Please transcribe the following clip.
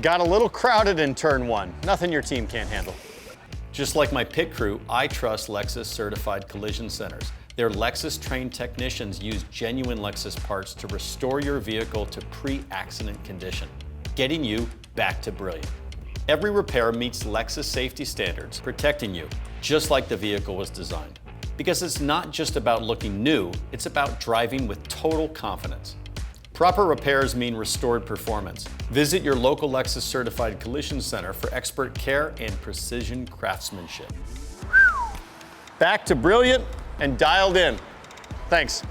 got a little crowded in turn one. Nothing your team can't handle. Just like my pit crew, I trust Lexus Certified Collision Centers. Their Lexus-trained technicians use genuine Lexus parts to restore your vehicle to pre-accident condition, getting you back to brilliant. Every repair meets Lexus safety standards, protecting you just like the vehicle was designed. Because it's not just about looking new, it's about driving with total confidence. Proper repairs mean restored performance. Visit your local Lexus Certified Collision Center for expert care and precision craftsmanship. Back to brilliant and dialed in. Thanks.